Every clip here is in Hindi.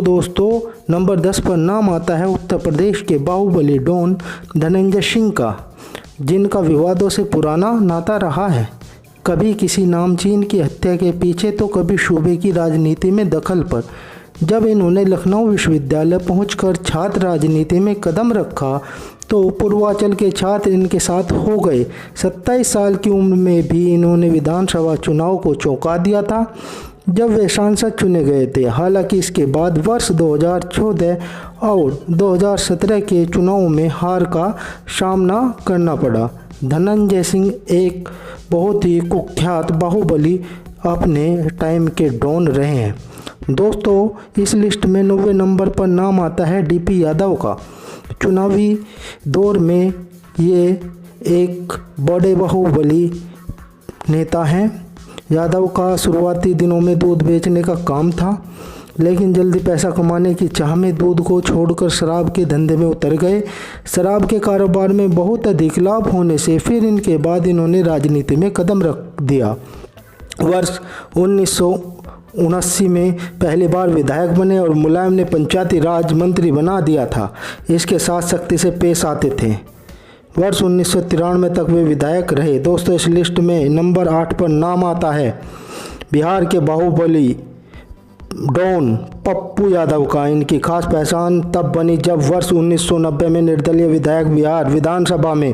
दोस्तों, नंबर 10 पर नाम आता है उत्तर प्रदेश के बाहुबली डॉन धनंजय सिंह का, जिनका विवादों से पुराना नाता रहा है। कभी किसी नामचीन की हत्या के पीछे तो कभी सूबे की राजनीति में दखल पर। जब इन्होंने लखनऊ विश्वविद्यालय पहुंचकर छात्र राजनीति में कदम रखा तो पूर्वांचल के छात्र इनके साथ हो गए। 27 साल की उम्र में भी इन्होंने विधानसभा चुनाव को चौंका दिया था जब वे सांसद चुने गए थे। हालांकि इसके बाद वर्ष 2014 और 2017 के चुनाव में हार का सामना करना पड़ा। धनंजय सिंह एक बहुत ही कुख्यात बाहुबली अपने टाइम के डॉन रहे हैं। दोस्तों, इस लिस्ट में 90 नंबर पर नाम आता है डीपी यादव का। चुनावी दौर में ये एक बड़े बाहुबली नेता हैं। यादव का शुरुआती दिनों में दूध बेचने का काम था, लेकिन जल्दी पैसा कमाने की चाह में दूध को छोड़कर शराब के धंधे में उतर गए। शराब के कारोबार में बहुत अधिक लाभ होने से फिर इनके बाद इन्होंने राजनीति में कदम रख दिया। वर्ष 1979 में पहली बार विधायक बने और मुलायम ने पंचायती राज मंत्री बना दिया था। इसके साथ सख्ती से पेश आते थे। वर्ष 1993 तक वे विधायक रहे। दोस्तों, इस लिस्ट में नंबर 8 पर नाम आता है बिहार के बाहुबली डॉन पप्पू यादव का। इनकी खास पहचान तब बनी जब वर्ष 1990 में निर्दलीय विधायक बिहार विधानसभा में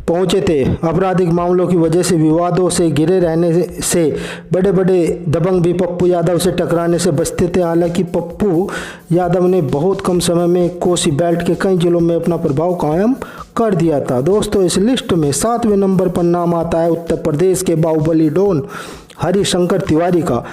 पहुंचे थे। आपराधिक मामलों की वजह से विवादों से घिरे रहने से बड़े बड़े दबंग भी पप्पू यादव से टकराने से बचते थे। हालांकि पप्पू यादव ने बहुत कम समय में कोसी बेल्ट के कई जिलों में अपना प्रभाव कायम कर दिया था। दोस्तों, इस लिस्ट में 7वें नंबर पर नाम आता है उत्तर प्रदेश के बाहुबली डॉन हरिशंकर तिवारी का।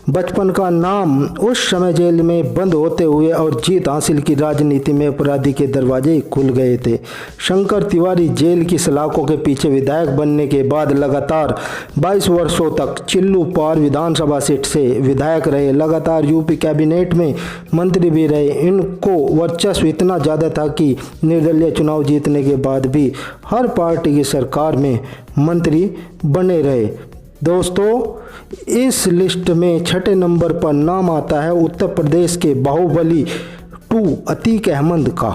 बचपन का नाम उस समय जेल में बंद होते हुए और जीत हासिल की राजनीति में अपराधी के दरवाजे खुल गए थे। शंकर तिवारी जेल की सलाखों के पीछे विधायक बनने के बाद लगातार 22 वर्षों तक चिल्लू पार विधानसभा सीट से विधायक रहे। लगातार यूपी कैबिनेट में मंत्री भी रहे। इनको वर्चस्व इतना ज़्यादा था कि निर्दलीय चुनाव जीतने के बाद भी हर पार्टी की सरकार में मंत्री बने रहे। दोस्तों, इस लिस्ट में 6ठे नंबर पर नाम आता है उत्तर प्रदेश के बाहुबली 2 अतीक अहमद का।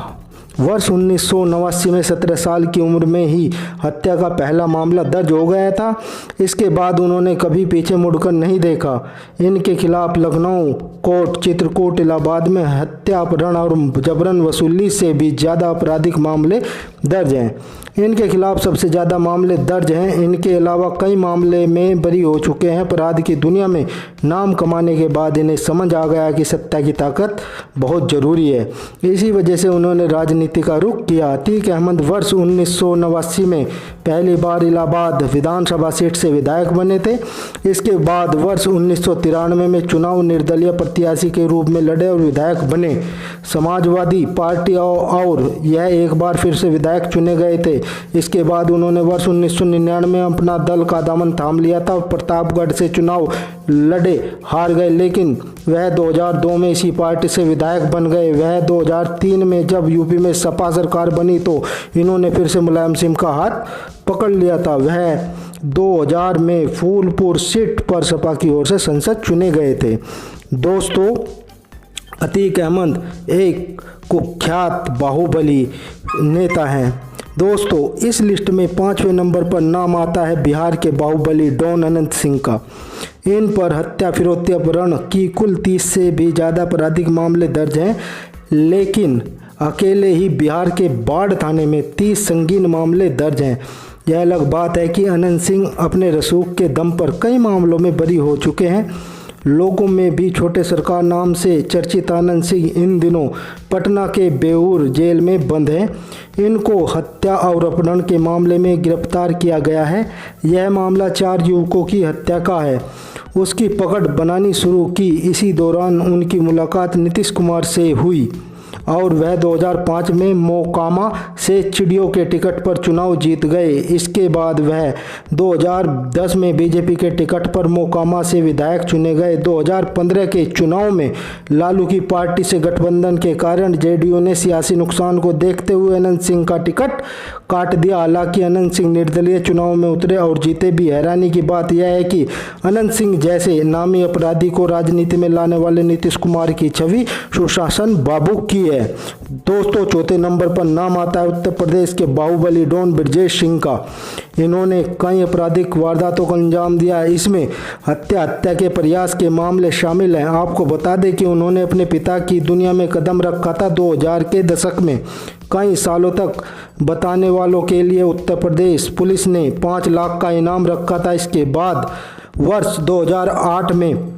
वर्ष 1989 में 17 साल की उम्र में ही हत्या का पहला मामला दर्ज हो गया था। इसके बाद उन्होंने कभी पीछे मुड़कर नहीं देखा। इनके खिलाफ लखनऊ कोर्ट, चित्रकूट, इलाहाबाद में हत्या, अपहरण और जबरन वसूली से भी ज़्यादा आपराधिक मामले दर्ज हैं। इनके खिलाफ सबसे ज़्यादा मामले दर्ज हैं। इनके अलावा कई मामले में बरी हो चुके हैं। अपराध की दुनिया में नाम कमाने के बाद इन्हें समझ आ गया कि सत्ता की ताकत बहुत ज़रूरी है। इसी वजह से उन्होंने राजनीति का रुख किया। अतीक अहमद वर्ष 1989 में पहली बार इलाहाबाद विधानसभा सीट से विधायक बने थे। इसके बाद वर्ष 1993 में चुनाव निर्दलीय प्रत्याशी के रूप में लड़े और विधायक बने। समाजवादी पार्टी और यह एक बार फिर से विधायक चुने गए थे। इसके बाद उन्होंने वर्ष 1999 में अपना दल का दामन थाम लिया था। प्रतापगढ़ से चुनाव लड़े, हार गए, लेकिन वह 2002 में इसी पार्टी से विधायक बन गए। वह 2003 में जब यूपी में सपा सरकार बनी तो इन्होंने फिर से मुलायम सिंह का हाथ पकड़ लिया था। वह 2000 में फूलपुर सीट पर सपा की ओर से संसद चुने गए थे। दोस्तों, अतीक अहमद एक कुख्यात बाहुबली नेता हैं। दोस्तों, इस लिस्ट में 5वें नंबर पर नाम आता है बिहार के बाहुबली डॉन अनंत सिंह का। इन पर हत्या, फिरौती, अपहरण की कुल 30 से भी ज़्यादा आपराधिक मामले दर्ज हैं, लेकिन अकेले ही बिहार के बाढ़ थाने में 30 संगीन मामले दर्ज हैं। यह अलग बात है कि अनंत सिंह अपने रसूख के दम पर कई मामलों में बरी हो चुके हैं। लोगों में भी छोटे सरकार नाम से चर्चित आनंद सिंह इन दिनों पटना के बेऊर जेल में बंद हैं। इनको हत्या और अपहरण के मामले में गिरफ्तार किया गया है। यह मामला 4 युवकों की हत्या का है। उसकी पकड़ बनानी शुरू की। इसी दौरान उनकी मुलाकात नीतीश कुमार से हुई और वह 2005 में मोकामा से चिड़ियों के टिकट पर चुनाव जीत गए। इसके बाद वह 2010 में बीजेपी के टिकट पर मोकामा से विधायक चुने गए। 2015 के चुनाव में लालू की पार्टी से गठबंधन के कारण जेडीयू ने सियासी नुकसान को देखते हुए अनंत सिंह का टिकट काट दिया। हालांकि अनंत सिंह निर्दलीय चुनाव में उतरे और जीते भी। हैरानी की बात यह है कि अनंत सिंह जैसे नामी अपराधी को राजनीति में लाने वाले नीतीश कुमार की छवि सुशासन बाबू की है। दोस्तों, चौथे नंबर पर नाम आता है उत्तर प्रदेश के बाहुबली डॉन ब्रजेश सिंह का। इन्होंने कई आपराधिक वारदातों को अंजाम दिया। इसमें हत्या के प्रयास के मामले शामिल हैं। आपको बता दें कि उन्होंने अपने पिता की दुनिया में कदम रखा था। 2000 के दशक में कई सालों तक बताने वालों के लिए उत्तर प्रदेश पुलिस ने 5 लाख का इनाम रखा था। इसके बाद वर्ष 2008 में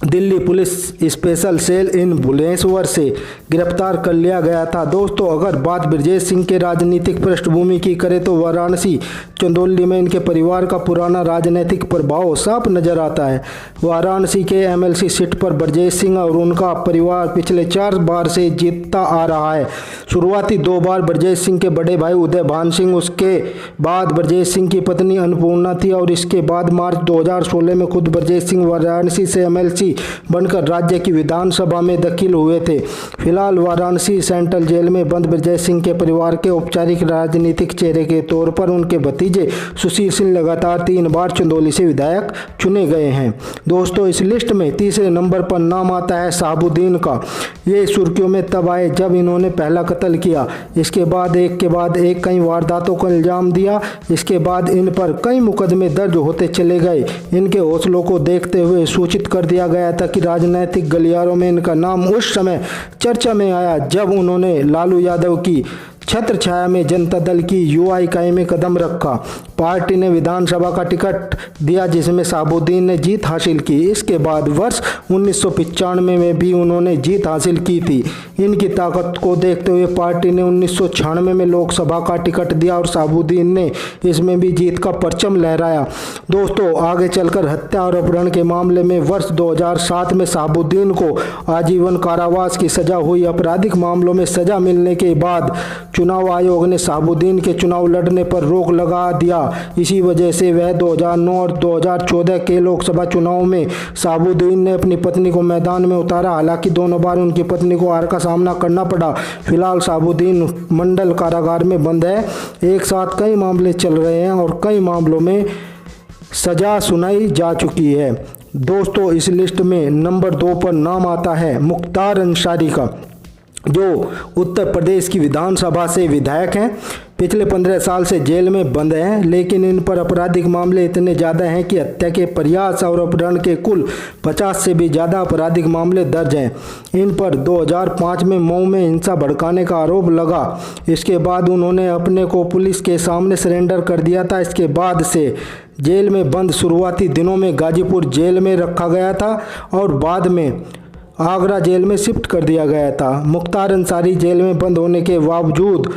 दिल्ली पुलिस स्पेशल सेल इन भुवनेश्वर से गिरफ्तार कर लिया गया था। दोस्तों, अगर बात ब्रजेश सिंह के राजनीतिक पृष्ठभूमि की करें तो वाराणसी चंदौली में इनके परिवार का पुराना राजनीतिक प्रभाव साफ नजर आता है। वाराणसी के एमएलसी सीट पर ब्रजेश सिंह और उनका परिवार पिछले 4 बार से जीतता आ रहा है। शुरुआती 2 बार ब्रजेश सिंह के बड़े भाई उदय भान सिंह, उसके बाद ब्रजेश सिंह की पत्नी अन्नपूर्णा थी और इसके बाद मार्च 2016 में खुद ब्रजेश सिंह वाराणसी से एमएलसी बनकर राज्य की विधानसभा में दाखिल हुए थे। फिलहाल वाराणसी सेंट्रल जेल में बंद ब्रजेश सिंह के परिवार के औपचारिक राजनीतिक चेहरे के तौर पर उनके भतीजे सुशील सिंह लगातार 3 बार चंदौली से विधायक चुने गए हैं। दोस्तों, इस लिस्ट में तीसरे नंबर पर नाम आता है शहाबुद्दीन का। ये सुर्खियों में तब आए जब इन्होंने पहला कत्ल किया। इसके बाद एक कई वारदातों को इल्जाम दिया। इसके बाद इन पर कई मुकदमे दर्ज होते चले गए। इनके हौसलों को देखते हुए सूचित कर दिया गया था कि राजनीतिक गलियारों में इनका नाम उस समय चर्चा में आया जब उन्होंने लालू यादव की छत्र छाया में जनता दल की युवा इकाई में कदम रखा। पार्टी ने विधानसभा का टिकट दिया जिसमें शहाबुद्दीन ने जीत हासिल की। इसके बाद वर्ष 1995 में भी उन्होंने जीत हासिल की थी। इनकी ताकत को देखते हुए पार्टी ने 1996 में लोकसभा का टिकट दिया और शहाबुद्दीन ने इसमें भी जीत का परचम लहराया। दोस्तों, आगे चलकर हत्या और अपहरण के मामले में वर्ष 2007 में शहाबुद्दीन को आजीवन कारावास की सजा हुई। आपराधिक मामलों में सजा मिलने के बाद चुनाव आयोग ने शहाबुद्दीन के चुनाव लड़ने पर रोक लगा दिया। इसी वजह से वह 2009 और 2014 के लोकसभा चुनाव में शहाबुद्दीन ने अपनी पत्नी को मैदान में उतारा। हालांकि दोनों बार उनकी पत्नी को हार का सामना करना पड़ा। फिलहाल शहाबुद्दीन मंडल कारागार में बंद है। एक साथ कई मामले चल रहे हैं और कई मामलों में सजा सुनाई जा चुकी है। दोस्तों, इस लिस्ट में नंबर 2 पर नाम आता है मुख्तार अंसारी का, जो उत्तर प्रदेश की विधानसभा से विधायक हैं। पिछले 15 साल से जेल में बंद हैं, लेकिन इन पर आपराधिक मामले इतने ज़्यादा हैं कि हत्या के प्रयास और अपहरण के कुल 50 से भी ज़्यादा आपराधिक मामले दर्ज हैं। इन पर 2005 में मऊ में हिंसा भड़काने का आरोप लगा। इसके बाद उन्होंने अपने को पुलिस के सामने सरेंडर कर दिया था। इसके बाद से जेल में बंद शुरुआती दिनों में गाजीपुर जेल में रखा गया था और बाद में आगरा जेल में शिफ्ट कर दिया गया था। मुख्तार अंसारी जेल में बंद होने के बावजूद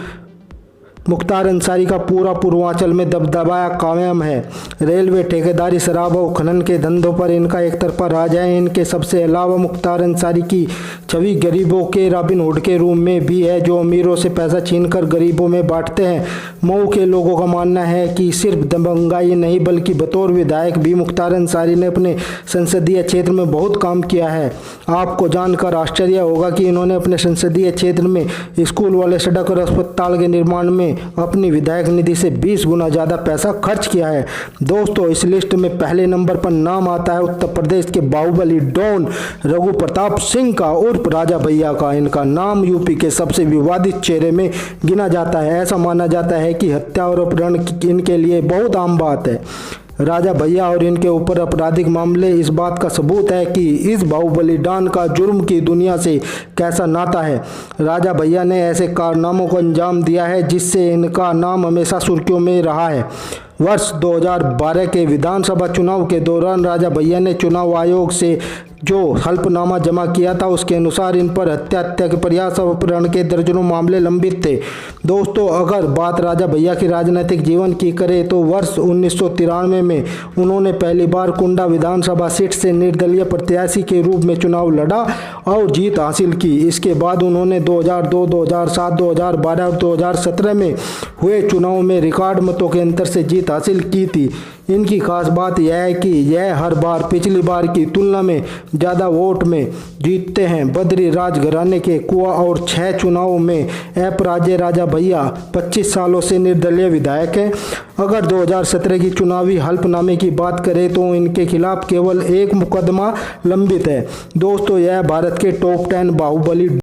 मुख्तार अंसारी का पूरा पूर्वांचल में दबदबा कायम है। रेलवे, ठेकेदारी, शराब और खनन के धंधों पर इनका एक तरफा राज है। इनके सबसे अलावा मुख्तार अंसारी की छवि गरीबों के रॉबिन हुड के रूप में भी है, जो अमीरों से पैसा छीनकर गरीबों में बांटते हैं। मऊ के लोगों का मानना है कि सिर्फ दबंगाई नहीं बल्कि बतौर विधायक भी मुख्तार अंसारी ने अपने संसदीय क्षेत्र में बहुत काम किया है। आपको जानकर आश्चर्य होगा कि इन्होंने अपने संसदीय क्षेत्र में स्कूल वाले, सड़क और अस्पताल के निर्माण में अपनी विधायक निधि से 20 गुना ज़्यादा पैसा खर्च किया है। दोस्तों, इस लिस्ट में पहले नंबर पर नाम आता है उत्तर प्रदेश के बाहुबली डॉन रघु प्रताप सिंह का उर्फ राजा भैया का। इनका नाम यूपी के सबसे विवादित चेहरे में गिना जाता है। ऐसा माना जाता है कि हत्या और अपहरण इनके लिए बहुत आम बात है। राजा भैया और इनके ऊपर आपराधिक मामले इस बात का सबूत है कि इस बाहुबली डॉन का जुर्म की दुनिया से कैसा नाता है। राजा भैया ने ऐसे कारनामों को अंजाम दिया है जिससे इनका नाम हमेशा सुर्खियों में रहा है। वर्ष 2012 के विधानसभा चुनाव के दौरान राजा भैया ने चुनाव आयोग से जो हल्फनामा जमा किया था उसके अनुसार इन पर हत्या के प्रयास और अपहरण के दर्जनों मामले लंबित थे। दोस्तों, अगर बात राजा भैया के राजनीतिक जीवन की करें तो वर्ष 1993 में उन्होंने पहली बार कुंडा विधानसभा सीट से निर्दलीय प्रत्याशी के रूप में चुनाव लड़ा और जीत हासिल की। इसके बाद उन्होंने 2002, 2007, 2012 और 2017 में हुए चुनाव में रिकॉर्ड मतों के अंतर से जीत हासिल की थी। इनकी खास बात यह है कि यह हर बार पिछली बार की तुलना में ज़्यादा वोट में जीतते हैं। बद्री राज घराने के कुआ और 6 चुनावों में अपराजय राजा भैया 25 सालों से निर्दलीय विधायक हैं। अगर 2017 की चुनावी हल्फनामे की बात करें तो इनके खिलाफ केवल एक मुकदमा लंबित है। दोस्तों, यह भारत के टॉप 10 बाहुबली